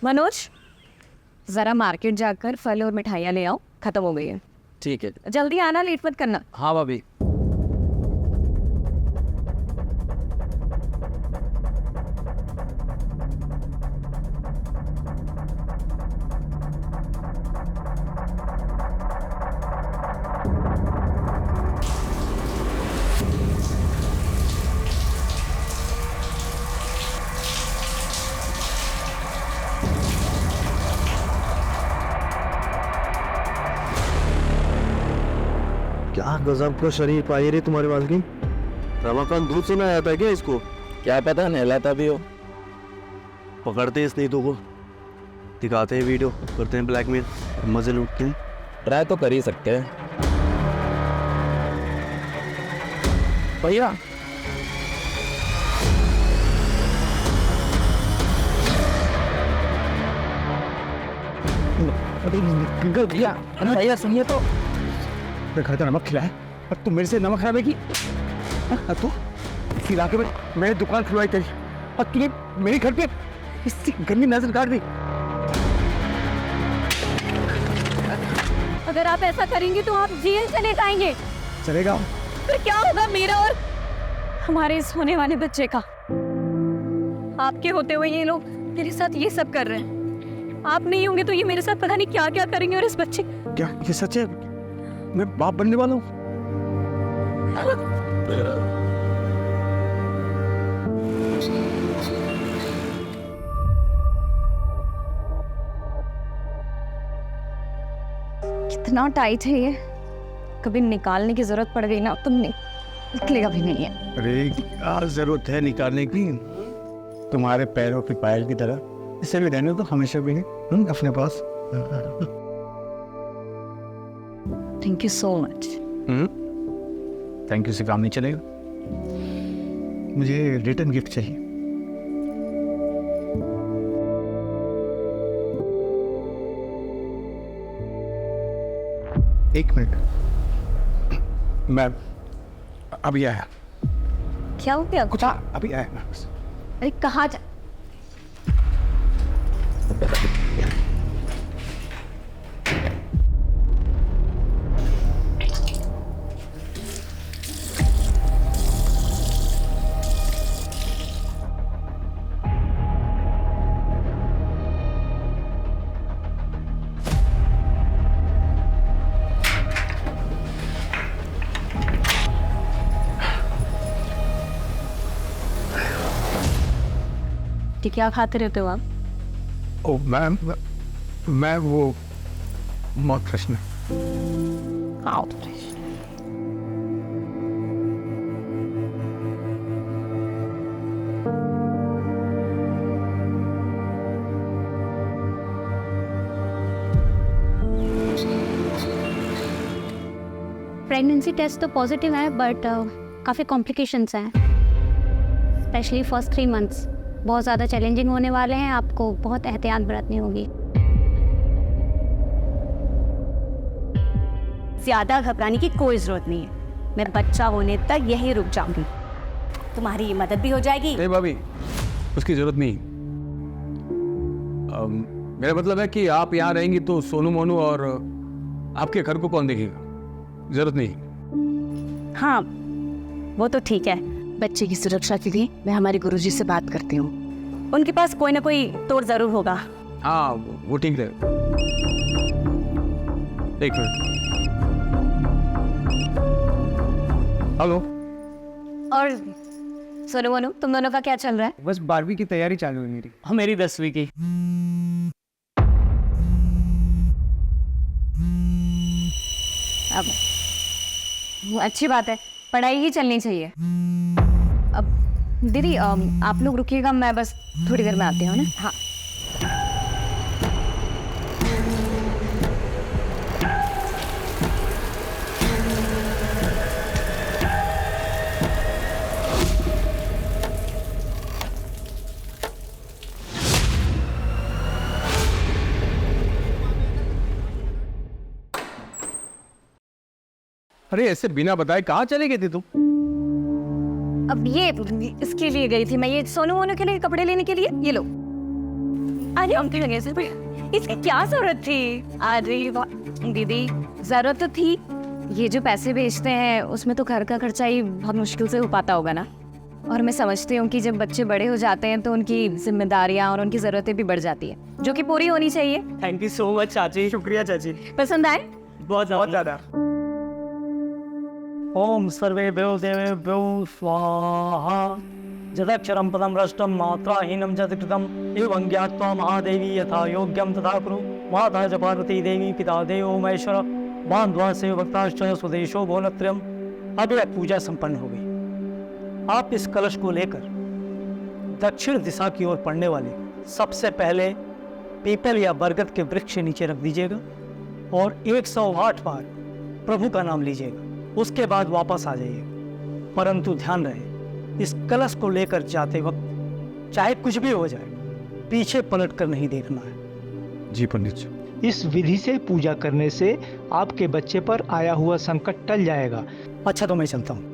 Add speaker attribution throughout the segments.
Speaker 1: मनोज, जरा मार्केट जाकर फल और मिठाइयाँ ले आओ, खत्म हो गई है।
Speaker 2: ठीक है।
Speaker 1: जल्दी आना, लेट मत करना।
Speaker 2: हाँ भाभी।
Speaker 3: क्या गजब का शरीर पाई रे तुम्हारे पास की। रमाकांत दूध से ना आया था क्या इसको?
Speaker 2: क्या पता नहलाता भी हो।
Speaker 3: पकड़ते इस नीतू को, दिखाते हैं वीडियो, करते हैं ब्लैकमेल, मजे लूटते हैं।
Speaker 2: ट्राई तो कर ही सकते हैं। भैया भैया, भैया सुनिए तो।
Speaker 4: मैं घर का नमक खिलाया और तुम मेरे से नमक खराबे की। तू इस इलाके में मैंने दुकान खुलवाई तेरी और तूने मेरे घर पे इसकी गंदी नजर काट दी।
Speaker 1: अगर आप ऐसा करेंगे तो आप जेल चले जाएंगे।
Speaker 4: चलेगा?
Speaker 1: फिर क्या होगा मेरा और हमारे इस होने वाले बच्चे का? आपके होते हुए ये लोग मेरे साथ ये सब कर रहे हैं। आप नहीं होंगे तो ये मेरे साथ पता नहीं क्या क्या करेंगे। और इस बच्चे,
Speaker 4: क्या ये सच है? मैं बाप बनने वाला हूँ।
Speaker 1: कितना टाइट है ये, कभी निकालने की जरूरत पड़ गई ना तो निकलेगा भी नहीं है।
Speaker 4: अरे क्या जरूरत है निकालने की? तुम्हारे पैरों की पायल की तरह इसे भी रहने तो हमेशा भी अपने पास।
Speaker 1: Thank you so much.
Speaker 4: Thank you से काम नहीं चलेगा। मुझे रिटर्न गिफ्ट चाहिए। एक मिनट, मैं अभी आया।
Speaker 1: क्या हो गया?
Speaker 4: कुछ अभी आया मैं बस।
Speaker 1: अरे कहाँ जा? क्या खाते रहते हो आप?
Speaker 4: ओ मैम, मैं वो mouth freshener.
Speaker 1: Mouth freshener?
Speaker 5: Pregnancy test तो पॉजिटिव है बट काफ़ी कॉम्प्लिकेशंस हैं, स्पेशली फर्स्ट 3 मंथ्स बहुत ज़्यादा चैलेंजिंग होने वाले हैं। आपको बहुत एहतियात बरतनी होगी।
Speaker 6: ज़्यादा घबराने की कोई ज़रूरत नहीं है। मैं बच्चा होने तक यहीं रुक जाऊंगी, तुम्हारी मदद भी हो जाएगी।
Speaker 7: नहीं भाभी, उसकी ज़रूरत नहीं। मेरा मतलब है कि आप यहाँ रहेंगी तो सोनू मोनू और आपके घर को कौन देखेगा? ज़रूरत नहीं।
Speaker 6: हाँ वो तो ठीक है।
Speaker 1: बच्चे की सुरक्षा के लिए मैं हमारे गुरुजी से बात करती हूँ।
Speaker 6: उनके पास कोई ना कोई तोड़ ज़रूर होगा।
Speaker 7: हाँ वो ठीक है। एक मिनट। हेलो।
Speaker 1: और सोनू मोनू, तुम दोनों का क्या चल रहा है?
Speaker 4: बस 12वीं की तैयारी चालू है मेरी।
Speaker 2: हाँ मेरी 10वीं की।
Speaker 1: अब अच्छी बात है, पढ़ाई ही चलनी चाहिए। अब दीदी आप लोग रुकिएगा, मैं बस थोड़ी देर में आती हूँ ना। हाँ।
Speaker 7: अरे ऐसे बिना बताए कहाँ चले गए थे तुम?
Speaker 1: अब ये इसके लिए गई थी मैं, ये सोनू मोनू के लिए कपड़े लेने के लिए। ये लो। अरे हम थे लगे सर, इसकी क्या जरूरत थी? अरे वाह दीदी, जरूरत तो थी। ये जो पैसे भेजते हैं उसमें तो घर का खर्चा ही बहुत मुश्किल से हो पाता होगा ना। और मैं समझती हूँ कि जब बच्चे बड़े हो जाते हैं तो उनकी जिम्मेदारियाँ और उनकी ज़रूरतें भी बढ़ जाती है, जो कि पूरी होनी चाहिए।
Speaker 8: थैंक यू सो मच चाची।
Speaker 4: शुक्रिया चाची,
Speaker 1: पसंद आए?
Speaker 8: बहुत ज़्यादा। ओम सर्वेभ्यो देवेभ्यो स्वाहा। जदक्षरं पदं भ्रष्टं मात्राहीनं च कृतम् एवं ज्ञात्वा महादेवी यथा योग्यं तथा कुरु। माता च पार्वती देवी पिता देवो महेश्वर बांधवा से भक्ताश्च स्वदेशो भुवनत्रयम्। अब यह पूजा संपन्न हो गई। आप इस कलश को लेकर दक्षिण दिशा की ओर पड़ने वाले सबसे पहले पीपल या बरगद के वृक्ष के नीचे रख दीजिएगा और 108 बार प्रभु का नाम लीजिएगा। उसके बाद वापस आ जाइएगा। परंतु ध्यान रहे, इस कलश को लेकर जाते वक्त चाहे कुछ भी हो जाए, पीछे पलट कर नहीं देखना है।
Speaker 7: जी पंडित जी।
Speaker 4: इस विधि से पूजा करने से आपके बच्चे पर आया हुआ संकट टल जाएगा।
Speaker 8: अच्छा तो मैं चलता हूँ।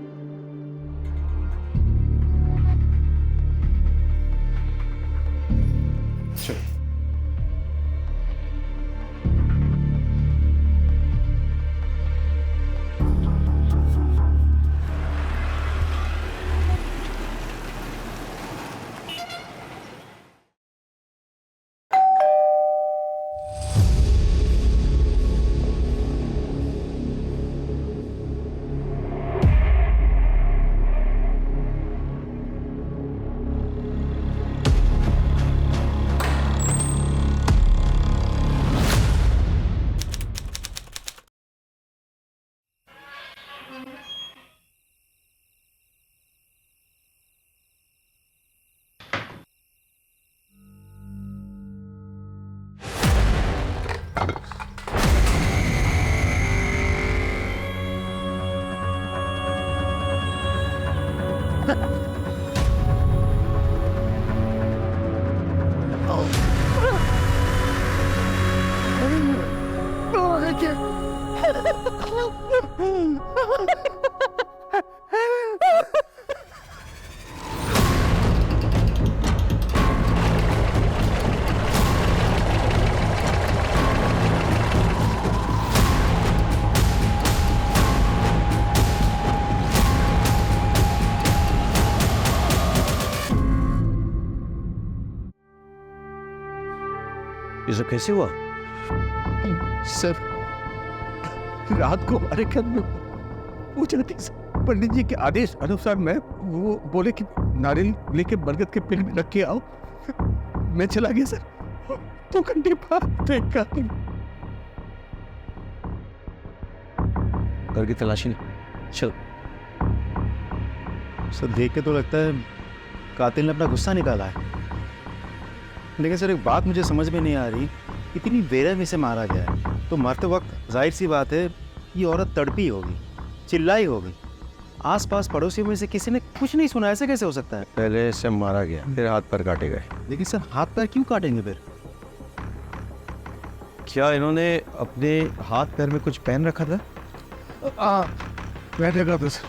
Speaker 3: ये सब कैसे हुआ?
Speaker 4: सर, रात को हमारे घर में पूजा थी सर। पंडित जी के आदेश अनुसार मैं वो बोले कि नारियल लेके बरगद के पेड़ में रख के आओ। मैं चला गया सर। 2 घंटे बाद देखा।
Speaker 3: घर की तलाशी नहीं। चल।
Speaker 9: सर देख के तो लगता है कातिल ने अपना गुस्सा निकाला है। लेकिन सर एक बात मुझे समझ में नहीं आ रही, इतनी बेरहमी से मारा गया है तो मरते वक्त जाहिर सी बात है ये औरत तड़पी होगी, चिल्लाई होगी। आसपास पड़ोसियों में से किसी ने कुछ नहीं सुना, ऐसे कैसे हो सकता है?
Speaker 3: पहले से मारा गया, फिर हाथ पैर काटे गए।
Speaker 9: लेकिन सर हाथ पैर क्यों काटेंगे फिर?
Speaker 3: क्या इन्होंने अपने हाथ पैर में कुछ पहन रखा था?
Speaker 4: मैं देखा था सर,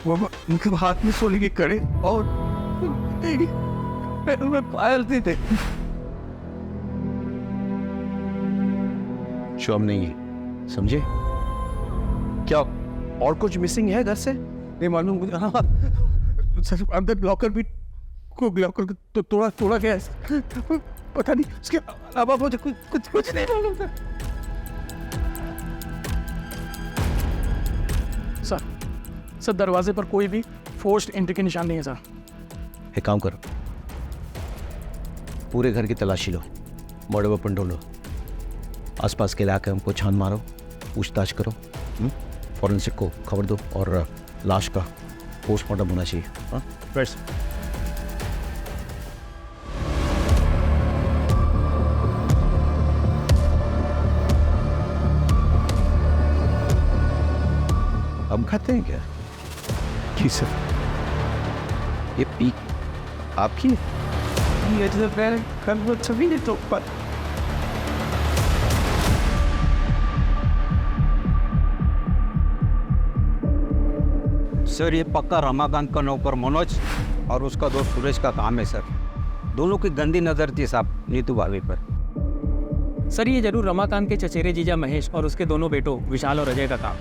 Speaker 4: वो उनके हाथ में सोने की कड़े और पैरों में पायल थे।
Speaker 3: शॉम नहीं है, समझे? क्या और कुछ मिसिंग है घर से?
Speaker 4: नहीं मालूम मुझे। हाँ सर, अंदर लॉकर भी को लॉकर तो तोड़ा गया है। पता नहीं उसके अलावा मुझे कुछ नहीं मालूम था।
Speaker 10: सर दरवाजे पर कोई भी फोर्स्ड एंट्री के निशान नहीं है सर।
Speaker 3: एक काम करो, पूरे घर की तलाशी लो, मर्डर वेपन ढूंढो, आसपास के इलाके हमको छान मारो, पूछताछ करो, फॉरेंसिक को खबर दो और लाश का पोस्टमार्टम होना चाहिए। हाँ
Speaker 9: बस
Speaker 3: हम खाते हैं क्या?
Speaker 4: जी सर।
Speaker 3: ये पीक आपकी है?
Speaker 10: ये तो पहले कल सभी ने तो पर
Speaker 11: सर ये पक्का रमाकांत का नौकर मनोज और उसका दोस्त सुरेश का काम है सर।
Speaker 3: दोनों की गंदी नजर थी साहब नीतू भाभी पर।
Speaker 10: सर ये जरूर रमाकांत के चचेरे जीजा महेश और उसके दोनों बेटों विशाल और अजय का काम।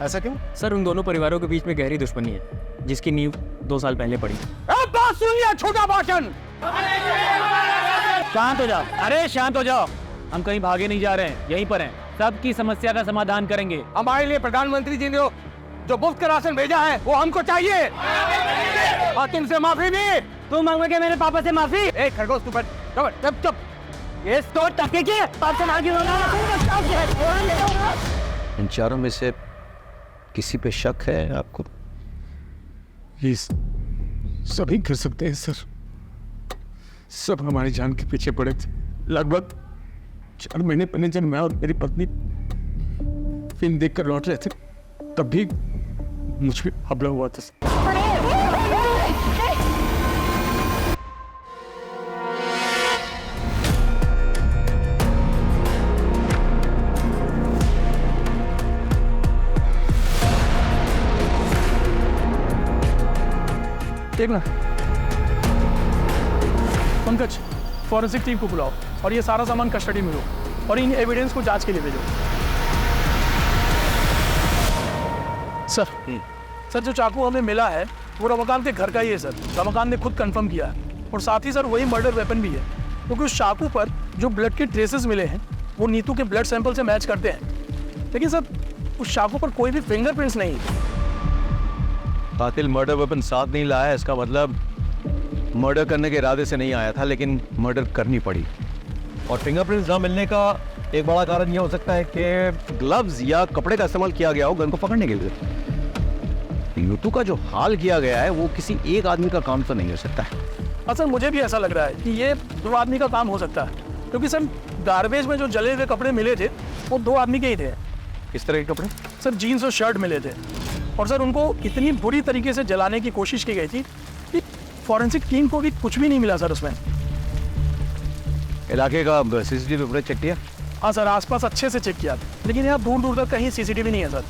Speaker 9: ऐसा क्यों?
Speaker 10: सर उन दोनों परिवारों के बीच में गहरी दुश्मनी है जिसकी नींव 2 साल पहले पड़ी।
Speaker 7: बात सुनिए, छोटा भाषण।
Speaker 10: शांत हो जाओ, अरे शांत हो जाओ। हम कहीं भागे नहीं जा रहे हैं, यहीं पर हैं। सबकी समस्या का समाधान करेंगे।
Speaker 7: हमारे लिए प्रधानमंत्री जी ने जो मुफ्त का राशन भेजा है वो हमको चाहिए और तुमसे माफी भी।
Speaker 8: तुम मांगोगे मेरे पापा से माफी?
Speaker 7: ए खरगोश तू चुप चुप।
Speaker 8: ये तो टके के पाप से मांगी होगा।
Speaker 3: इन चारों में से किसी पे शक है आपको?
Speaker 4: प्लीज, सभी कर सकते हैं सर। सब हमारी जान के पीछे पड़े थे। लगभग 4 महीने पहले जब मैं और मेरी पत्नी फिल्म देखकर लौट रहे थे तब भी मुझ पे हमला हुआ था।
Speaker 10: देखना पंकज, फॉरेंसिक टीम को बुलाओ और ये सारा सामान कस्टडी में लो और इन एविडेंस को जांच के लिए भेजो। सर जो चाकू हमें मिला है वो रमाकांत के घर का ही है सर। रमाकांत ने खुद कंफर्म किया है और साथ ही सर वही मर्डर वेपन भी है, क्योंकि उस चाकू पर जो ब्लड के ट्रेसेस मिले हैं वो नीतू के ब्लड सैंपल से मैच करते हैं, लेकिन सर उस चाकू पर कोई भी फिंगरप्रिंट्स नहीं है।
Speaker 3: कातिल मर्डर वेपन साथ नहीं लाया, इसका मतलब मर्डर करने के इरादे से नहीं आया था, लेकिन मर्डर करनी पड़ी। और फिंगरप्रिंट्स ना मिलने का एक बड़ा कारण यह हो सकता है कि ग्लव्स या कपड़े का इस्तेमाल किया गया हो गन को पकड़ने के लिए। नीतू का जो हाल किया गया है वो किसी एक आदमी का काम तो नहीं हो सकता है।
Speaker 10: हाँ सर, मुझे भी ऐसा लग रहा है कि ये 2 आदमी का काम हो सकता है, क्योंकि सर गार्बेज में जो जले हुए कपड़े मिले थे वो 2 आदमी के ही थे।
Speaker 3: किस तरह के कपड़े?
Speaker 10: सर जीन्स और शर्ट मिले थे और सर उनको इतनी बुरी तरीके से जलाने की कोशिश की गई थी कि फॉरेंसिक टीम को भी कुछ भी नहीं मिला सर उसमें।
Speaker 3: इलाके का सीसीटीवी फुटेज चेक किया?
Speaker 10: हाँ सर, आसपास अच्छे से चेक किया, लेकिन यहाँ दूर दूर तक कहीं सीसीटीवी नहीं है सर।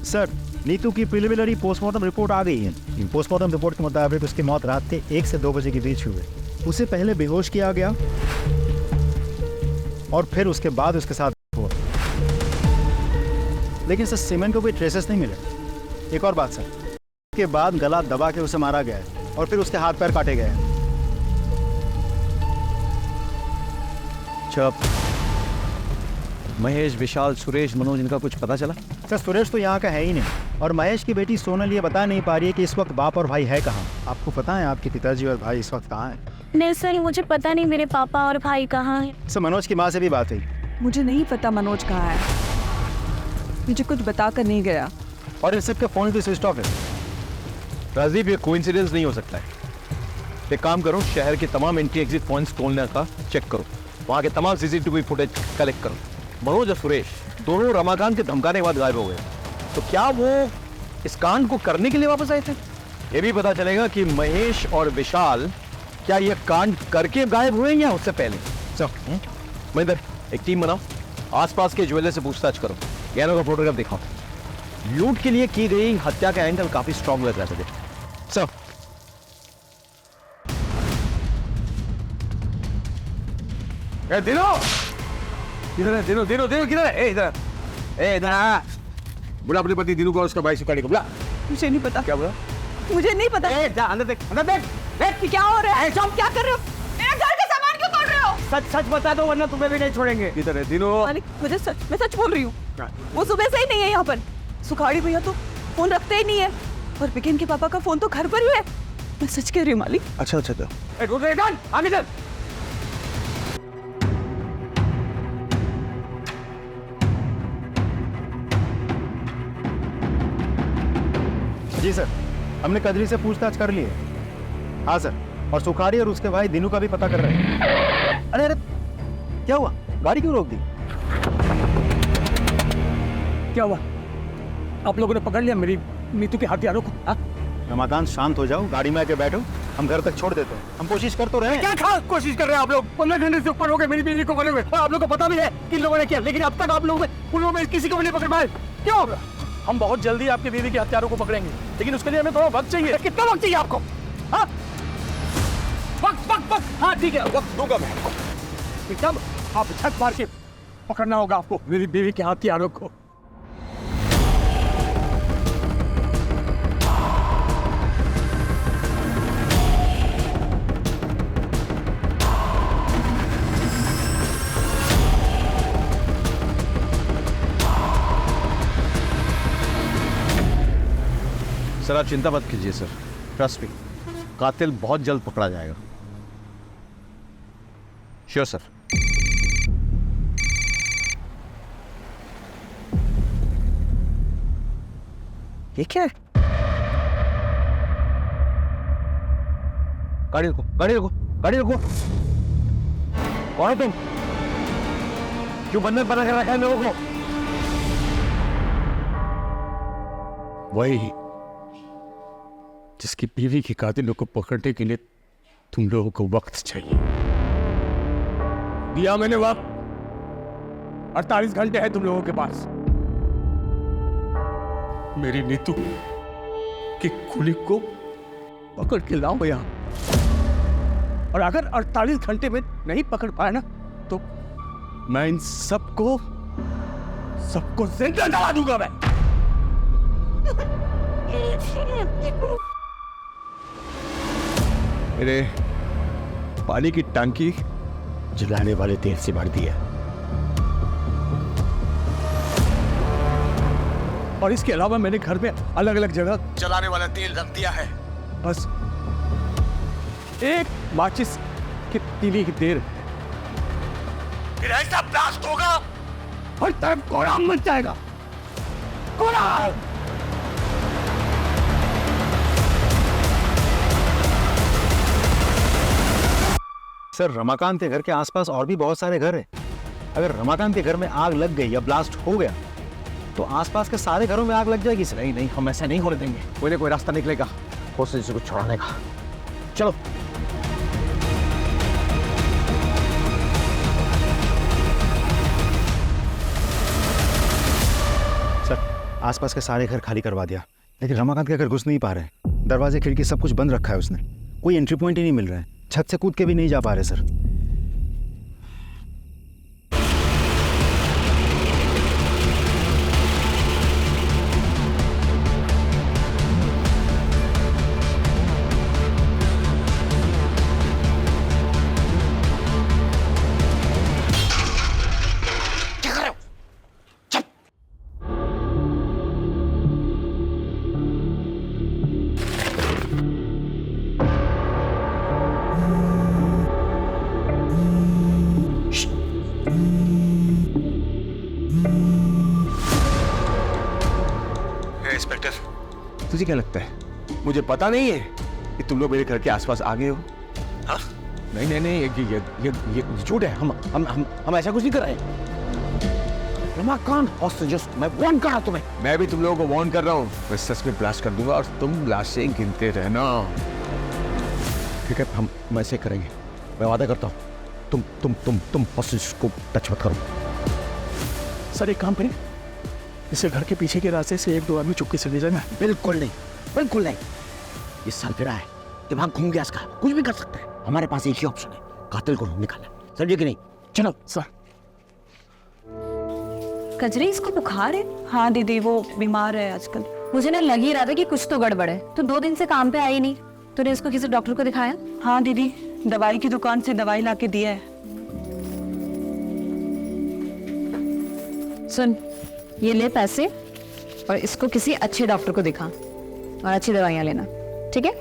Speaker 9: सर, नीतू की प्रिलिमिनरी पोस्टमार्टम रिपोर्ट आ गई है। पोस्टमार्टम रिपोर्ट के मुताबिक उसकी मौत रात के 1 से 2 बजे के बीच हुई। उसे पहले बेहोश किया गया और फिर उसके बाद उसके साथ हुआ, लेकिन सर सीमेंट को कोई ट्रेसेस नहीं मिले। एक और बात सर, के बाद गला दबा के उसे मारा गया है और फिर उसके हाथ पैर काटे गए हैं।
Speaker 3: चुप। महेश, विशाल, सुरेश, मनोज, इनका कुछ पता चला?
Speaker 9: सर सुरेश तो यहाँ का है ही नहीं और महेश की बेटी सोनल ये बता नहीं पा रही है कि इस वक्त बाप और भाई है कहाँ। आपको पता है आपके पिताजी और भाई इस वक्त कहाँ हैं?
Speaker 5: नहीं सर, मुझे पता नहीं मेरे पापा और भाई कहाँ हैं।
Speaker 9: सर मनोज की माँ से भी बात हुई।
Speaker 1: मुझे नहीं पता मनोज कहाँ है, मुझे कुछ बता कर नहीं गया।
Speaker 9: और इस सबके फोन भी स्विच ऑफ है।
Speaker 3: राजीव, ये कोइंसिडेंस नहीं हो सकता है। एक काम करो, शहर के तमाम एंट्री एग्जिट पॉइंट्स खोलने का चेक करो, वहाँ के तमाम सीसीटीवी फुटेज कलेक्ट करो। मनोज और सुरेश दोनों रमाकांत के धमकाने के बाद गायब हो गए, तो क्या वो इस कांड को करने के लिए वापस आए थे? ये भी पता चलेगा कि महेश और विशाल क्या ये कांड करके गायब हुए या उससे पहले। सर महेंद्र, एक टीम बनाओ, आसपास के ज्वेलर से पूछताछ करो, गहनों का फोटोग्राफ दिखाओ। लूट के लिए की गई हत्या का एंगल काफी स्ट्रॉन्ग लग रहा था। सर
Speaker 7: दिनो इधर है, दिनो दिनो दिनो किधर है? इधर इधर बुला अपने पति दिनू को और उसका भाई सुखाड़ी को बुला।
Speaker 1: मुझे नहीं पता।
Speaker 7: क्या बोला?
Speaker 1: मुझे नहीं पता।
Speaker 7: जा अंदर देख, अंदर देख।
Speaker 1: कि क्या हो रहा है? तुम क्या कर रहे हो? मेरे घर का सामान क्यों तोड़ रहे हो?
Speaker 8: सच सच बता दो वरना तुम्हें भी नहीं छोड़ेंगे।
Speaker 7: किधर है दिनो?
Speaker 1: मालिक, मैं सच बोल रही हूँ। वो सुबह से ही नहीं है यहाँ पर। सुखाड़ी भैया तो फोन रखते ही नहीं है और बिकिन के पापा का फोन तो घर पर ही है। मैं सच कह रही हूँ मालिक।
Speaker 3: अच्छा अच्छा तो
Speaker 7: आगे चल।
Speaker 9: जी सर, हमने कदरी से पूछताछ कर ली है। हाँ सर, और सुखाड़ी और उसके भाई दिनू का भी पता कर रहे हैं। अरे अरे क्या हुआ? गाड़ी क्यों रोक दी?
Speaker 10: क्या हुआ? आप लोगों ने पकड़ लिया मेरी नीतू के हथियारों को?
Speaker 9: रमाकांत शांत हो जाओ, गाड़ी में आके बैठो, हम घर तक छोड़ देते हैं। हम कोशिश कर तो रहे हैं।
Speaker 7: क्या खास कोशिश कर रहे हैं आप लोग? 15 घंटे से ऊपर हो गए मेरी बीवी को पकड़े हुए, और आप लोग को पता भी है किन लोगों ने किया, लेकिन अब तक आप लोगों में किसी को भी नहीं पकड़ पाए। क्यों?
Speaker 10: हम बहुत जल्दी आपकी बीवी के हत्यारों को पकड़ेंगे, लेकिन उसके लिए हमें थोड़ा वक्त चाहिए।
Speaker 7: कितना वक्त चाहिए आपको? हाँ? वक्त वक्त बस हाँ ठीक है, वक्त दूंगा मैं आपको।
Speaker 10: एकदम आप झक मार के पकड़ना होगा आपको मेरी बीवी के हथियारों को।
Speaker 3: सर आप चिंता मत कीजिए सर, ट्रस्ट मी, कातिल बहुत जल्द पकड़ा जाएगा। Sure sir. ये क्या है? गाड़ी रुको, गाड़ी रुको, गाड़ी रुको। कौन हो तुम? क्यों बंधन बना कर रखा है लोगों को?
Speaker 7: वही जिसकी बीवी के कातिलों को पकड़ने के लिए तुम लोगों को वक्त चाहिए। दिया मैंने वक्त, 48 घंटे है तुम लोगों के पास। मेरी नीतू की खुली को पकड़ के लाओ यहां, और अगर 48 घंटे में नहीं पकड़ पाया ना तो मैं इन सबको जिंदा जला दूंगा मैं। मेरे पानी की टंकी जलाने वाले तेल से भर दिया, और इसके अलावा मैंने घर में अलग अलग जगह जलाने वाला तेल रख दिया है। बस एक माचिस की तीली की देर, फिर ऐसा ब्लास्ट होगा हर तरफ कोहराम मच जाएगा। कोहराम।
Speaker 9: सर रमाकांत के घर के आसपास और भी बहुत सारे घर हैं। अगर रमाकांत के घर में आग लग गई या ब्लास्ट हो गया तो आसपास के सारे घरों में आग लग जाएगी सर।
Speaker 3: नहीं, हम ऐसा नहीं होने देंगे। कोई ना कोई रास्ता निकलेगा होस्टेज को छुड़ाने का। चलो।
Speaker 9: सर आसपास के सारे घर खाली करवा दिया, लेकिन रमाकांत के घर घुस नहीं पा रहे। दरवाजे खिड़की सब कुछ बंद रखा है उसने। कोई एंट्री पॉइंट ही नहीं मिल रहा है। छत से कूद के भी नहीं जा पा रहे सर।
Speaker 7: इंस्पेक्टर, तुझे क्या लगता है मुझे पता नहीं है कि तुम लोग मेरे घर के आसपास आ गए हो? हाँ? नहीं, ये झूठ है। हम ऐसा कुछ नहीं कर रहे। रमाकांत हॉस्टेजेस, मैं वार्न कर रहा हूं तुम्हें। मैं भी तुम लोगों को वार्न कर रहा हूँ। मैं सच में ब्लास्ट कर दूंगा और तुम लाशें गिनते रहना।
Speaker 3: ठीक है, हम ऐसे करेंगे। मैं वादा करता हूँ तुम हॉस्टेज को टच मत करो।
Speaker 10: सर एक काम करें, इसे घर के पीछे के रास्ते से 1-2 आदमी चुपके से ले जाना।
Speaker 3: बिल्कुल नहीं, बिल्कुल नहीं। इस साल फिर आए, दिमाग घूम गया इसका, कुछ भी कर सकता है। हमारे पास एक ही ऑप्शन है, कातिल को निकालना। समझे कि नहीं? चलो
Speaker 10: सर।
Speaker 1: कजरी इसको बुखार है? हाँ दीदी, वो बीमार है आजकल।
Speaker 5: मुझे ना लग ही रहा था कि कुछ तो गड़बड़ है। तो 2 दिन से काम पे आई नहीं। तूने इसको किसी डॉक्टर को दिखाया?
Speaker 1: हाँ दीदी, दवाई की दुकान से दवाई लाके दिया है। सुन, ये ले पैसे और इसको किसी अच्छे डॉक्टर को दिखा और अच्छी दवाइयाँ लेना, ठीक है?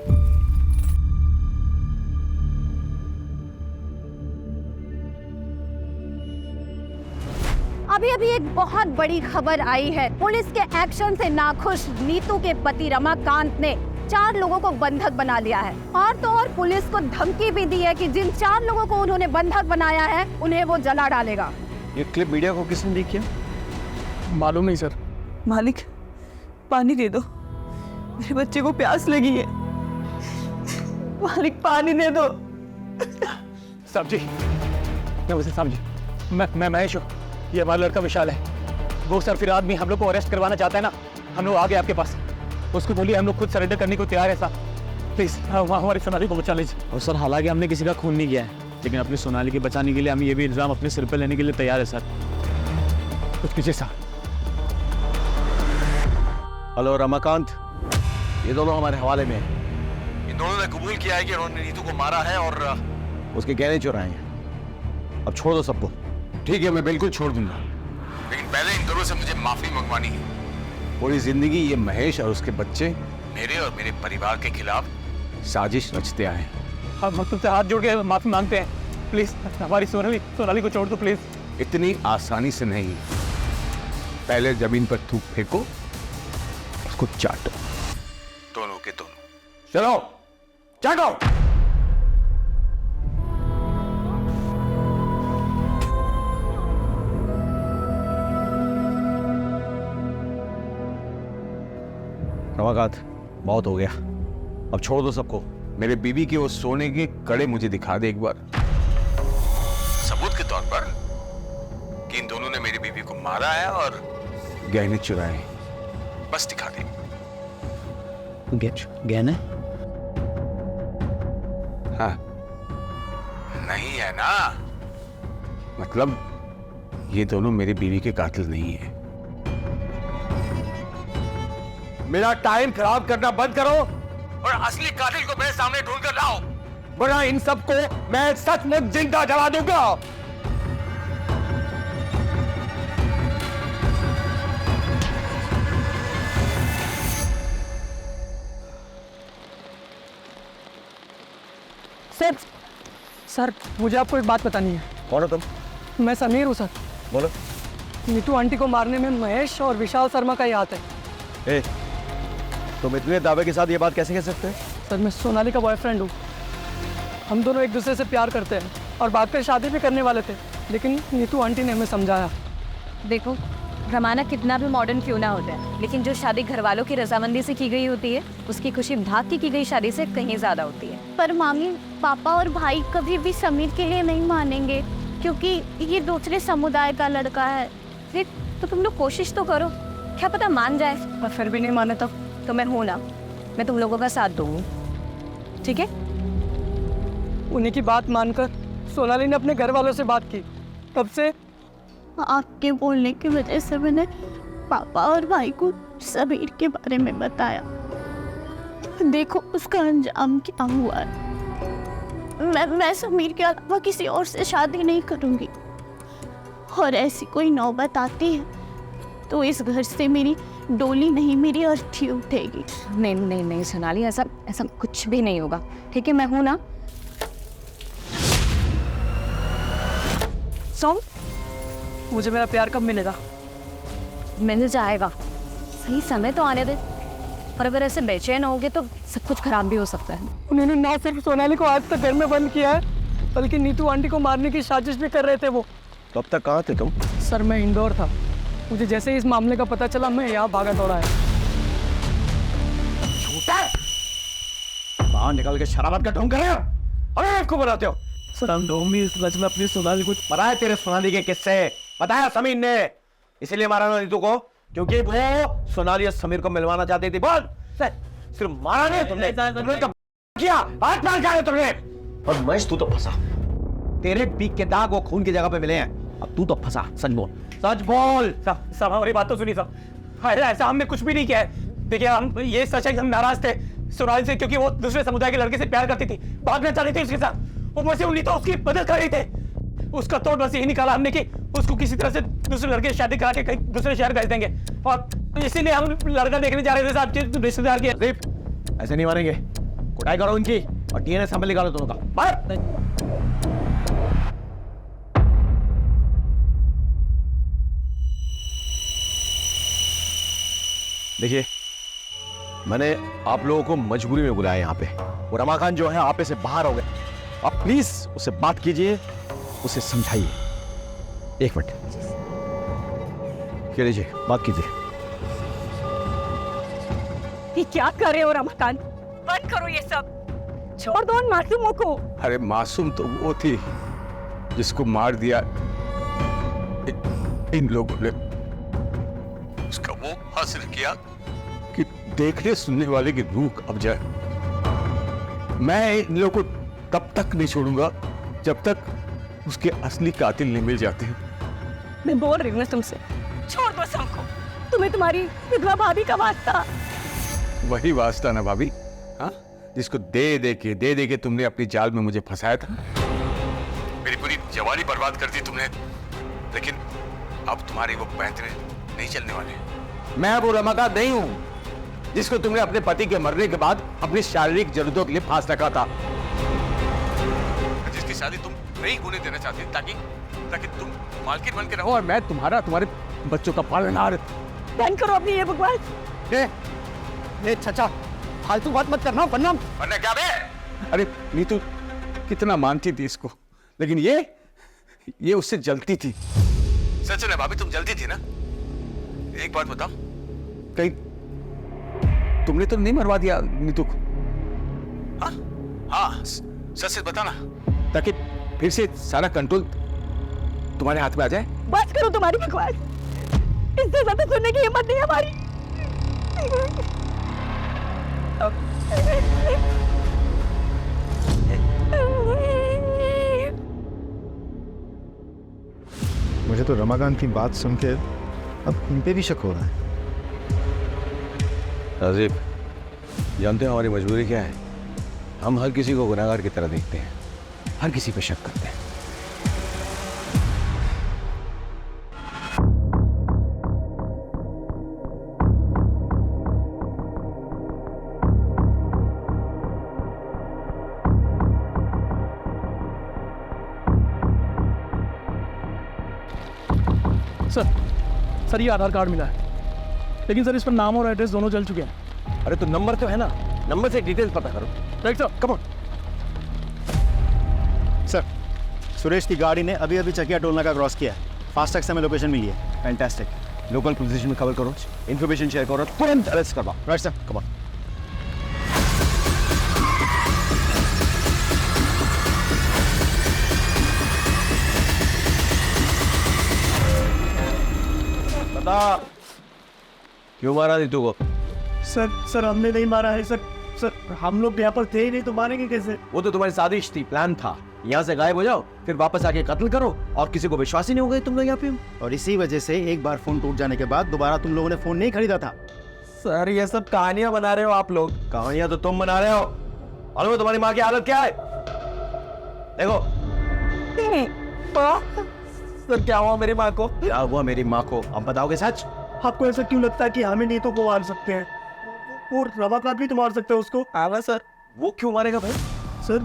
Speaker 6: अभी अभी एक बहुत बड़ी खबर आई है। पुलिस के एक्शन से नाखुश नीतू के पति रमाकांत ने 4 लोगों को बंधक बना लिया है, और तो और पुलिस को धमकी भी दी है कि जिन 4 लोगों को उन्होंने बंधक बनाया है उन्हें वो जला डालेगा।
Speaker 3: ये क्लिप मीडिया को किसने लीक किया?
Speaker 10: मालूम नहीं सर।
Speaker 1: मालिक, पानी दे दो, मेरे बच्चे को प्यास लगी है। मालिक पानी दे दो।
Speaker 10: साहब जी, साहब जी, मैं महेश हूँ। ये हमारा लड़का विशाल है। वो सर फिर आदमी हम लोग को अरेस्ट करवाना चाहता है ना, हम लोग आ गए आपके पास। उसको बोलिए हम लोग खुद सरेंडर करने को तैयार है साहब। प्लीज हमारी सोनाली को बचा लीजिए।
Speaker 7: और सर हालांकि हमने किसी का खून नहीं किया है, लेकिन अपनी सोनाली के बचाने के लिए हम ये भी इल्ज़ाम अपने सिर पे लेने के लिए तैयार है सर।
Speaker 10: कुछ पीछे सा।
Speaker 3: हेलो रमाकांत, ये दोनों हमारे हवाले में हैं। इन दोनों ने कबूल किया है कि उन्होंने नीतू को मारा है और उसके गहने चुराए हैं। अब छोड़ दो सबको।
Speaker 4: ठीक है, मैं बिल्कुल छोड़ दूंगा, लेकिन पहले इन दोनों से मुझे माफी मंगवानी है। पूरी जिंदगी ये महेश और उसके बच्चे मेरे और मेरे परिवार के खिलाफ साजिश रचते आए।
Speaker 10: हम तुमसे हाथ जोड़ के माफी मांगते हैं, प्लीज हमारी सोनाली को छोड़ दो प्लीज।
Speaker 4: इतनी आसानी से नहीं, पहले जमीन पर थूक फेंको, उसको चाटो, दोनों के दोनों। चलो चाटो।
Speaker 3: रमाकांत, बहुत हो गया, अब छोड़ दो सबको।
Speaker 4: मेरे बीवी के वो सोने के कड़े मुझे दिखा दे एक बार, सबूत के तौर पर कि इन दोनों ने मेरी बीवी को मारा है और गहने चुराए हैं। बस दिखा दे।
Speaker 3: गहने?
Speaker 4: हाँ, नहीं है ना, मतलब ये दोनों मेरी बीवी के कातिल नहीं है।
Speaker 7: मेरा टाइम खराब करना बंद करो
Speaker 4: और असली कातिल को मेरे सामने ढूंढ कर लाओ,
Speaker 7: वरना इन सबको मैं सचमुच जिंदा जला दूंगा।
Speaker 10: सर मुझे आपको एक बात बतानी है।
Speaker 3: कौन हो तुम?
Speaker 10: मैं समीर हूँ सर।
Speaker 3: बोलो।
Speaker 10: नीतू आंटी को मारने में महेश और विशाल शर्मा का ही हाथ है।
Speaker 3: ए, तुम इतने दावे के साथ ये बात कैसे कह सकते हैं?
Speaker 10: सर मैं सोनाली का बॉयफ्रेंड हूँ, हम दोनों एक दूसरे से प्यार करते हैं और बाद में शादी भी करने वाले थे, लेकिन नीतू आंटी ने हमें समझाया।
Speaker 1: देखो रमाना कितना भी मॉडर्न क्यों ना होता है, लेकिन जो शादी घर वालों की रजामंदी से की गई होती है उसकी खुशी भाग की गई शादी से कहीं ज़्यादा होती है।
Speaker 5: पर मामी, पापा और भाई कभी भी समीर के लिए नहीं मानेंगे, क्योंकि ये दूसरे समुदाय का लड़का है।
Speaker 1: फिर तो तुम लोग कोशिश तो करो, क्या पता मान जाए। और फिर भी नहीं माने तो मैं हूँ ना, मैं तुम लोगों का साथ दूँगी, ठीक है?
Speaker 10: उन्हीं की बात मानकर सोनाली ने अपने घर वालों से बात की, तब से
Speaker 5: आपके बोलने की वजह से मैंने पापा और भाई को समीर के बारे में बताया। देखो उसका अंजाम क्या हुआ है। मैं समीर के अलावा किसी और से शादी नहीं करूंगी, और ऐसी कोई नौबत आती है तो इस घर से मेरी डोली नहीं, मेरी अर्थी उठेगी।
Speaker 1: नहीं नहीं नहीं सोनाली, ऐसा कुछ भी नहीं होगा, ठीक है? मैं हूँ ना। सो
Speaker 10: मुझे मेरा प्यार कब मिलेगा?
Speaker 1: मिल जाएगा, सही समय तो आने दे। और अगर ऐसे बेचैन होगे तो सब कुछ खराब भी हो सकता है।
Speaker 10: उन्होंने ना सिर्फ सोनाली को आज तक घर में बंद किया है, बल्कि नीतू आंटी को मारने की साजिश भी कर रहे थे वो।
Speaker 3: तो अब तक कहाँ थे तुम?
Speaker 10: सर मैं इंदौर था, मुझे जैसे ही इस मामले का पता चला मैं यहाँ भागा दौड़ा है।
Speaker 3: बाहर निकल के शराबत का ढोंग कर रहे हो, अरे आपको बनाते हो।
Speaker 10: सर हम दोनों इस सच में अपनी सोनाली को
Speaker 3: बताया तेरे सोनाली के किस्से, बताया समीर ने, इसीलिए मारा ना नीतू को, क्योंकि वो सोनाली और समीर को मिलवाना चाहती थी। बोल, सिर्फ मारा नहीं तुमने, तुमने तो किया, हाथ मार जाए तुमने। और महेश तू तो फंसा, तेरे पीक के दाग वो खून की जगह पे मिले हैं, अब तू तो फंसा। सच बोल, सच बोल।
Speaker 10: सब हमारी बात तो सुनी सब। ऐसा हमने कुछ भी नहीं किया है। देखिए हम ये सच है कि हम नाराज थे सोनाली से, क्योंकि वो दूसरे समुदाय के लड़के से प्यार करती थी, भागना चाहती थी उसके साथ। ऊपर से उन्हीं तो उसकी मदद कर रही थे। उसका तोड़ बस यही निकाला हमने कि उसको किसी तरह से दूसरे लड़के से शादी करा के कहीं दूसरे शहर भेज देंगे, और इसीलिए हम लड़का देखने जा रहे थे साहब रिश्तेदार के।
Speaker 3: ऐसे नहीं मारेंगे, कुटाई करो उनकी और डीएनए सैंपल निकालो दोनों का। मार। देखिए मैंने आप लोगों को मजबूरी में बुलाया यहाँ पे, और रमाकांत जो है आपे से बाहर हो गए। आप प्लीज उससे बात कीजिए, उसे समझाइए। एक मिनट, क्या लीजिए, बात कीजिए।
Speaker 1: ये क्या कर रहे हो रमाकांत? बंद करो ये सब, छोड़ दो उन मासूमों को।
Speaker 4: अरे मासूम तो वो थी जिसको मार दिया इन लोगों ने। उसका वो हासिल किया कि देखने सुनने वाले की रूह अब जाए। मैं इन लोगों को तब तक नहीं छोड़ूंगा जब तक उसके असली कातिल नहीं मिल जाते।
Speaker 1: मैं बोल रही हूँ ना तुमसे, छोड़ दो सबको। तुम्हें तुम्हारी विधवा भाभी का वास्ता।
Speaker 4: वही वास्ता ना भाभी, हाँ, जिसको दे दे के तुमने अपनी जाल में मुझे फंसाया था। मेरी पूरी जवानी बर्बाद कर दी तुमने, लेकिन अब तुम्हारी वो पैंतरे नहीं चलने वाले। मैं वो रमाकांत नहीं हूं जिसको तुमने अपने पति के मरने के बाद अपनी शारीरिक जरूरतों के लिए फांस रखा था, जिसकी शादी तुम नहीं होने देना चाहती ताकि तुम मालकिन बन के रहो और मैं तुम्हारे बच्चों का पालनहार।
Speaker 1: बंद करो अपनी ये बकवास।
Speaker 7: ए चाचा, फालतू बात मत करना वरना
Speaker 4: क्या बे? अरे नीतू कितना मानती थी इसको, लेकिन ये उससे जलती थी। सच है भाभी, तुम जलती थी ना। एक बात बताओ, कहीं तुमने तो नहीं मरवा दिया नीतू को? हाँ, सच से बताना, ताकि फिर से सारा कंट्रोल तुम्हारे हाथ में आ जाए।
Speaker 1: बस करो तुम्हारी बकवास, इससे ज्यादा सुनने की हिम्मत नहीं हमारी।
Speaker 9: मुझे तो रमाकांत की बात सुन के अब इन पे भी शक हो रहा है।
Speaker 3: राजीव, जानते हैं हमारी मजबूरी क्या है? हम हर किसी को गुनहगार की तरह देखते हैं, हर किसी पे शक करते हैं।
Speaker 10: सर ये आधार कार्ड मिला है, लेकिन सर इस पर नाम और एड्रेस दोनों जल चुके हैं।
Speaker 3: अरे तो नंबर तो है ना, नंबर से डिटेल्स पता करो।
Speaker 10: Right sir, come on.
Speaker 9: Sir, Suresh की गाड़ी ने अभी अभी चकिया टोल नाका क्रॉस किया है। फास्टैग से हमें लोकेशन मिली है।
Speaker 3: फैंटास्टिक। लोकल पुलिस में खबर करो, इन्फॉर्मेशन शेयर करो, तुरंत अरेस्ट करवाओ।
Speaker 9: Right sir,
Speaker 3: come on. बता, क्यों मारा नीतू को?
Speaker 8: सर हमने नहीं मारा है सर हम लोग यहाँ पर थे ही नहीं, तो मारेंगे कैसे?
Speaker 3: वो तो तुम्हारी साजिश थी, प्लान था। यहाँ से गायब हो जाओ, फिर वापस आके कत्ल करो, और किसी को विश्वास ही नहीं हो गया तुम लोग यहाँ पे हो।
Speaker 9: और इसी वजह से एक बार फोन टूट जाने के बाद दोबारा तुम लोगों ने फोन नहीं खरीदा था।
Speaker 3: सर ये सब कहानियां बना रहे हो आप लोग। कहानियां तो तुम बना रहे हो। और तुम्हारी माँ की हालत क्या है देखो। सर क्या हुआ मेरी माँ को? क्या हुआ मेरी माँ को? अब बताओगे सच?
Speaker 8: आपको ऐसा क्यों लगता है कि हमें नीतू को मार सकते हैं? और रमाकांत भी तो मार सकते हैं उसको।
Speaker 3: आवा सर, वो क्यों मारेगा भाई?
Speaker 8: सर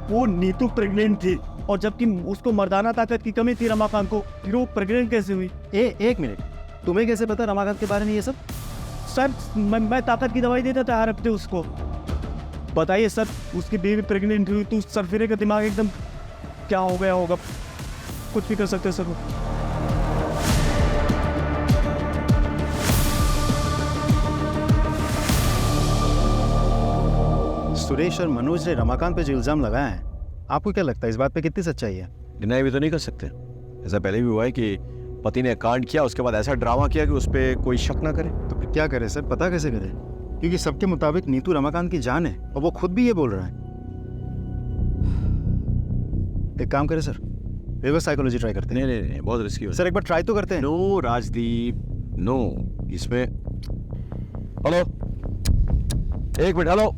Speaker 8: वो नीतू प्रेग्नेंट थी, और जबकि उसको मर्दाना ताकत की कमी थी रमाकांत को, फिर वो प्रेग्नेंट कैसे हुई?
Speaker 9: एक मिनट, तुम्हें कैसे पता रमाकांत के बारे में ये सब?
Speaker 8: सर मैं ताकत की दवाई देता था हर हफ्ते उसको। बताइए सर, उसकी बेबी प्रेग्नेंट हुई तो सरफिरे का दिमाग एकदम क्या हो गया होगा। कुछ भी कर सकते हैं सर वो।
Speaker 9: सुरेश और मनोज ने रमाकांत पे जो इल्जाम लगाया है, आपको क्या लगता है इस बात पे कितनी सच्चाई है?
Speaker 3: डिनाई भी तो नहीं कर सकते। ऐसा पहले भी हुआ है कि पति ने कांड किया, उसके बाद ऐसा ड्रामा किया कि उस पर कोई शक ना करे।
Speaker 9: तो फिर क्या करे सर, पता कैसे करे? क्योंकि सबके मुताबिक नीतू रमाकांत की जान है, और वो खुद भी ये बोल रहा है। एक काम करे सर, रिवर्स साइकोलॉजी ट्राई करते हैं।
Speaker 3: नहीं, बहुत रिस्की हो
Speaker 9: सर, एक बार ट्राई तो करते हैं।
Speaker 3: No Rajdeep, no. इसमें हेलो, एक मिनट, हेलो।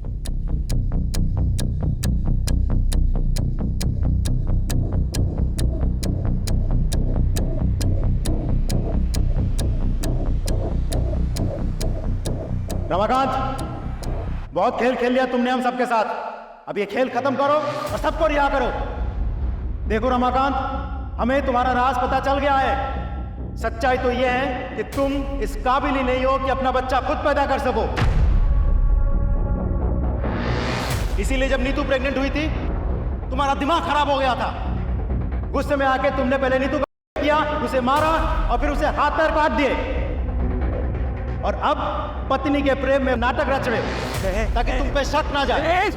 Speaker 9: रमाकांत, बहुत खेल खेल लिया तुमने हम सबके साथ। अब ये खेल खत्म करो और सबको रिहा करो। देखो रमाकांत, हमें तुम्हारा राज पता चल गया है। सच्चाई तो यह है कि तुम इस काबिल ही नहीं हो कि अपना बच्चा खुद पैदा कर सको। इसीलिए जब नीतू प्रेग्नेंट हुई थी, तुम्हारा दिमाग खराब हो गया था। गुस्से में आके तुमने पहले नीतू का किया, उसे मारा और फिर उसे हाथ पैर काट दिए। और अब पत्नी के प्रेम में नाटक रच रहे हो ताकि तुम पे शक ना जाए।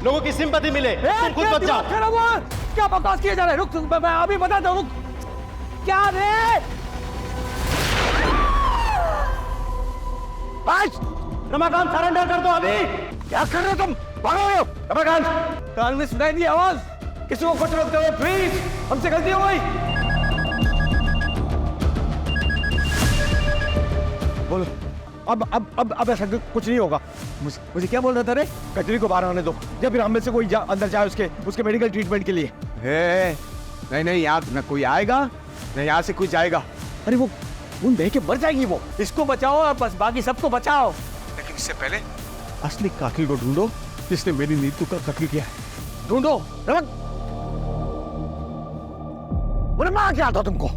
Speaker 9: लोगं की सिंपैथी मिले, तुम खुद बच जाओ।
Speaker 10: क्या बकवास किए जा रहे? रुक, मैं अभी बताता हूँ। क्या रे?
Speaker 9: रमाकांत, सरेंडर कर दो अभी।
Speaker 7: क्या कर रहे हो तुम? भागो! रमाकांत, कान में सुनाई दी आवाज? किसी को कुछ मत करो प्लीज, हमसे गलती हो गई। बोलो, अब ऐसा कुछ नहीं होगा। मुझे क्या बोल रहा था रे? कचरी को बाहर आने दो, या फिर हम में से कोई अंदर जाए उसके मेडिकल ट्रीटमेंट के लिए। नहीं, यहाँ न कोई आएगा न यहाँ से कोई जाएगा। अरे वो देख के मर जाएगी वो। इसको बचाओ और बस बाकी सबको बचाओ, लेकिन इससे पहले असली कातिल को ढूंढो जिसने मेरी नीतू का कत्ल किया है। ढूंढो। बोले मां क्या था तुमको?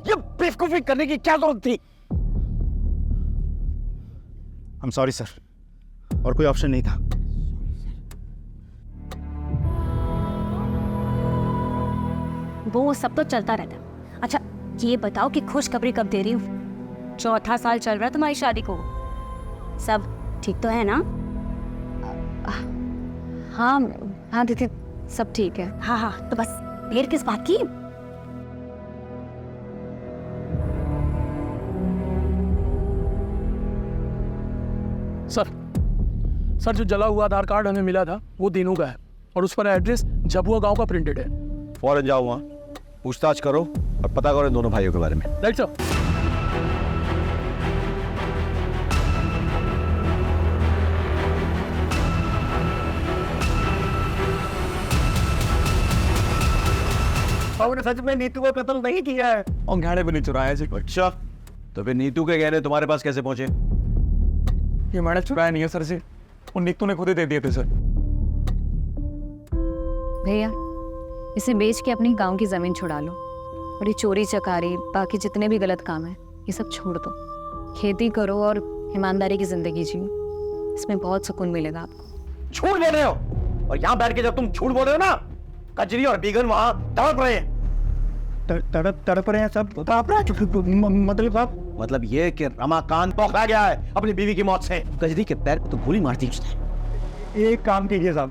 Speaker 7: ये बेवकूफी करने की क्या जरूरत थी?
Speaker 9: I'm sorry सर, और कोई ऑप्शन नहीं था।
Speaker 1: वो सब तो चलता रहता। अच्छा ये बताओ कि खुशखबरी कब दे रही हूँ? 4था साल चल रहा है तुम्हारी शादी को, सब ठीक तो है ना? हाँ दीदी सब ठीक है। हाँ तो बस देर किस बात की?
Speaker 10: सर जो जला हुआ आधार कार्ड हमें मिला था वो दीनू का है और उस पर एड्रेस झबुआ गांव का प्रिंटेड है।
Speaker 3: फौरन जाओ वहाँ, पूछताछ करो और पता करो इन दोनों भाइयों के बारे में।
Speaker 10: Right sir.
Speaker 7: हमने सच में नीतू को कत्ल नहीं किया है और गहने भी नहीं चुराया जी।
Speaker 3: अच्छा, तो फिर नीतू के गहने तुम्हारे पास कैसे पहुंचे?
Speaker 10: ये मैंने चुराया नहीं है सर से, वो नीतू ने खुद ही दे दिए थे सर।
Speaker 1: भैया इसे बेच के अपनी गांव की जमीन छुड़ा लो और ये चोरी चकारी बाकी जितने भी गलत काम है ये सब छोड़ दो। खेती करो और ईमानदारी की जिंदगी जियो, इसमें बहुत सुकून मिलेगा आपको।
Speaker 7: झूठ बोल रहे हो, और यहाँ बैठ के जब तुम झूठ बोल रहे हो ना, कजरी और बीगन वहाँ तड़प रहे हैं। तड़प रहे हैं सब? मतलब साहब,
Speaker 3: मतलब ये कि रमाकांत
Speaker 7: पकड़ा गया है अपनी बीवी की मौत से।
Speaker 3: कजरी के पैर को तो गोली मार दी उसने।
Speaker 9: एक काम कीजिए साहब,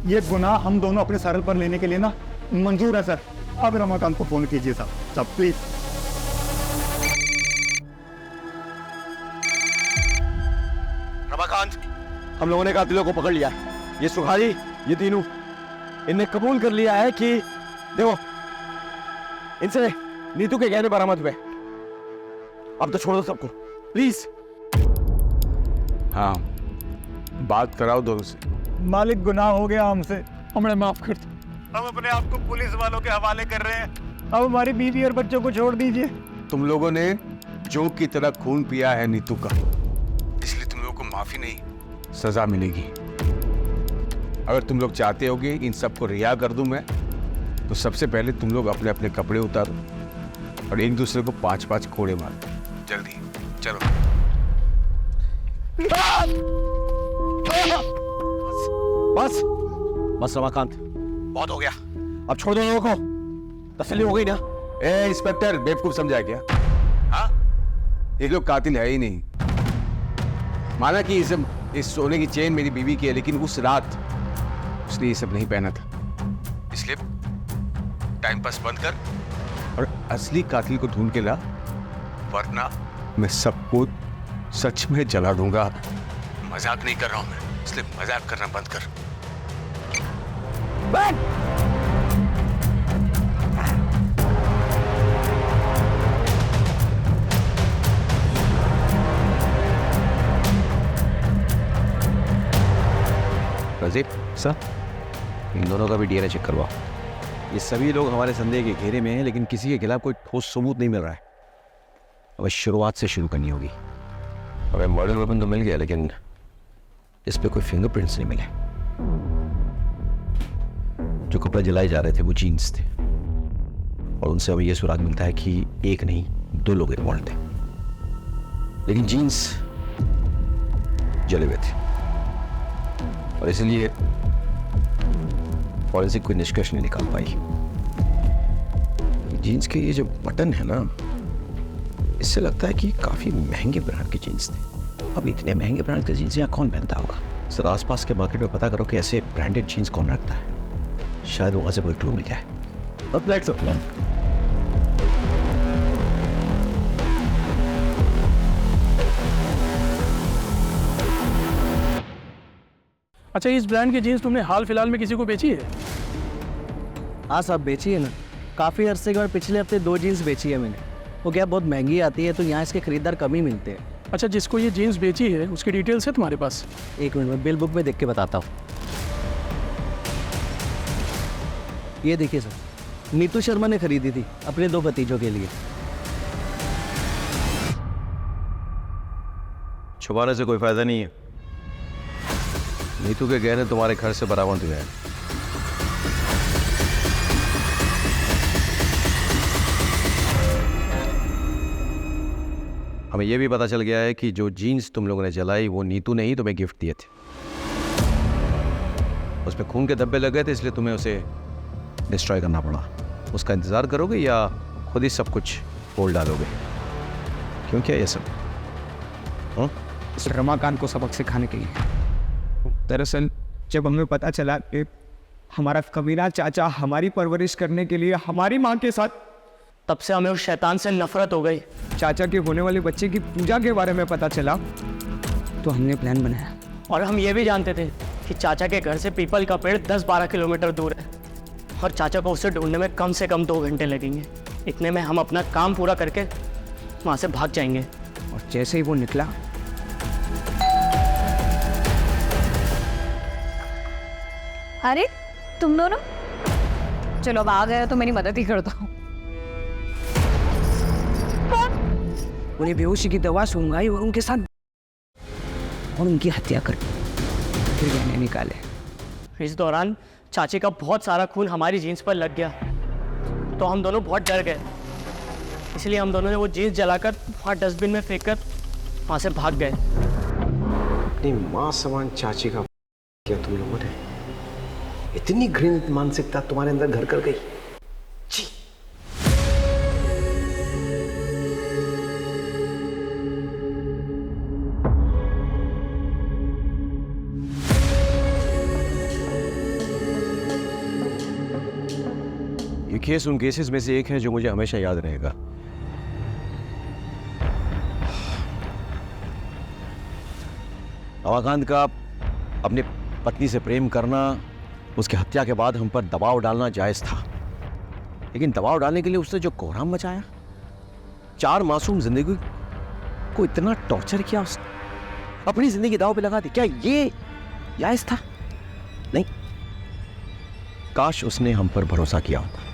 Speaker 9: ये गुनाह हम दोनों अपने सर पर लेने के लिए ना मंजूर है सर। अब रमाकांत को फोन कीजिए साहब प्लीज।
Speaker 7: रमाकांत, हम लोगों ने कातिलों को पकड़ लिया। ये सुखारी, ये तीनों, इनने कबूल कर लिया है कि देखो इनसे नीतू के गहने बरामद हुए। अब तो छोड़ दो सबको प्लीज।
Speaker 4: हाँ, बात कराओ दोनों से।
Speaker 9: मालिक गुनाह हो गया हमसे,
Speaker 10: हमें माफ कर दो।
Speaker 9: हम अपने आप को पुलिस वालों के हवाले कर रहे हैं। अब हमारी बीवी और बच्चों को छोड़ दीजिए।
Speaker 4: तुम लोगों ने जोग की तरह खून पिया है नीतू का, इसलिए तुम लोगों को माफी नहीं, सजा मिलेगी। अगर तुम लोग चाहते होगे इन सबको रिहा कर दूं मैं, तो सबसे पहले तुम लोग अपने अपने कपड़े उतारो और एक दूसरे को 5-5 कोड़े मारो। जल्दी चलो।
Speaker 3: बस रमाकांत,
Speaker 7: बहुत हो गया, अब छोड़ दो लोगों को। तसल्ली हो गई ना?
Speaker 4: ए इंस्पेक्टर, बेवकूफ समझा क्या? हाँ, ये लोग कातिल है ही नहीं। माना कि इस सोने की चेन मेरी बीवी की है, लेकिन उस रात उसने ये सब नहीं पहना था, इसलिए टाइम पास बंद कर और असली कातिल को ढूंढ के ला, वरना मैं सबको सच में जला दूंगा। मजाक नहीं कर रहा हूं मैं, इसलिए मजाक करना बंद कर।
Speaker 3: रजीब सर, इन दोनों का भी डीएनए चेक करवाओ। ये सभी लोग हमारे संदेह के घेरे में हैं, लेकिन किसी के खिलाफ कोई ठोस सबूत नहीं मिल रहा है। अब शुरुआत से शुरू करनी होगी। हमें मर्डर वेपन तो मिल गया, लेकिन इस पे कोई फिंगरप्रिंट्स नहीं मिले। जो कपड़े जलाए जा रहे थे वो जीन्स थे, और उनसे हमें यह सुराग मिलता है कि एक नहीं 2 लोग इन्वॉल्व थे, लेकिन जीन्स जले हुए थे, और इसलिए फॉरेंसिक कोई निष्कर्ष नहीं निकाल पाई। जीन्स के ये जो बटन है ना, इससे लगता है कि काफी महंगे ब्रांड के जीन्स थे। अब इतने महंगे ब्रांड के जीन्स यहाँ कौन पहनता होगा? सर, आसपास के मार्केट में पता करो कि ऐसे ब्रांडेड जीन्स कौन रखता है, शायद वहां से कोई क्लू मिल जाए। अब लेट्स गो।
Speaker 10: अच्छा, इस ब्रांड की जीन्स तुमने हाल फिलहाल में किसी को बेची है?
Speaker 8: हाँ साहब, बेची है ना। काफ़ी अरसे के बाद पिछले हफ्ते 2 जीन्स बेची है मैंने। वो क्या बहुत महंगी आती है, तो यहाँ इसके खरीदार कम ही मिलते हैं।
Speaker 10: अच्छा, जिसको ये जीन्स बेची है उसकी डिटेल्स है तुम्हारे पास?
Speaker 8: एक मिनट में बिल बुक में देख के बताता हूँ। ये देखिए सर, नीतू शर्मा ने खरीदी थी अपने 2 भतीजों के लिए।
Speaker 3: छुपाने से कोई फायदा नहीं है। नीतू के गहने तुम्हारे घर से बरामद हुए हैं। हमें यह भी पता चल गया है कि जो जीन्स तुम लोगों ने जलाई वो नीतू ने ही तुम्हें गिफ्ट दिए थे। उसमें खून के धब्बे लगे थे, इसलिए तुम्हें उसे डिस्ट्रॉय करना पड़ा। उसका इंतजार करोगे या खुद ही सब कुछ बोल डालोगे? क्यों क्या ये सब?
Speaker 2: रमाकांत को सबक सिखाने के लिए। दरअसल जब हमें पता चला कि हमारा कमीना चाचा हमारी परवरिश करने के लिए हमारी माँ के साथ,
Speaker 8: तब से हमें उस शैतान से नफरत हो गई।
Speaker 2: चाचा के होने वाले बच्चे की पूजा के बारे में पता चला तो हमने प्लान बनाया।
Speaker 8: और हम ये भी जानते थे कि चाचा के घर से पीपल का पेड़ 10-12 किलोमीटर दूर है और चाचा को उसे ढूंढने में कम से कम 2 घंटे लगेंगे। इतने में हम अपना काम पूरा करके वहाँ से भाग जाएंगे।
Speaker 2: और जैसे ही वो निकला,
Speaker 1: अरे तुम दोनों, चलो अब आ गए तो मेरी मदद ही कर दो।
Speaker 2: उन्हें बेहोशी की दवा सुंघाई और उनके साथ और उनकी हत्या कर फिर गहने निकाले।
Speaker 8: इस दौरान चाचे का बहुत सारा खून हमारी जीन्स पर लग गया, तो हम दोनों बहुत डर गए। इसलिए हम दोनों ने वो जीन्स जलाकर वहाँ डस्टबिन में फेंक कर वहाँ से भाग गए।
Speaker 11: अपनी माँ समान चाची का किया तुम लोगों ने। इतनी घृणित मानसिकता तुम्हारे अंदर घर कर गई। छी।
Speaker 3: ये केस उन केसेस में से एक है जो मुझे हमेशा याद रहेगा। रमाकांत का अपनी पत्नी से प्रेम करना, उसकी हत्या के बाद हम पर दबाव डालना जायज था, लेकिन दबाव डालने के लिए उसने जो कोहराम मचाया, 4 मासूम जिंदगी को इतना टॉर्चर किया, उसने अपनी जिंदगी दांव पे लगा दी, क्या ये जायज था? नहीं। काश उसने हम पर भरोसा किया होता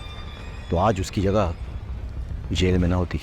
Speaker 3: तो आज उसकी जगह जेल में ना होती।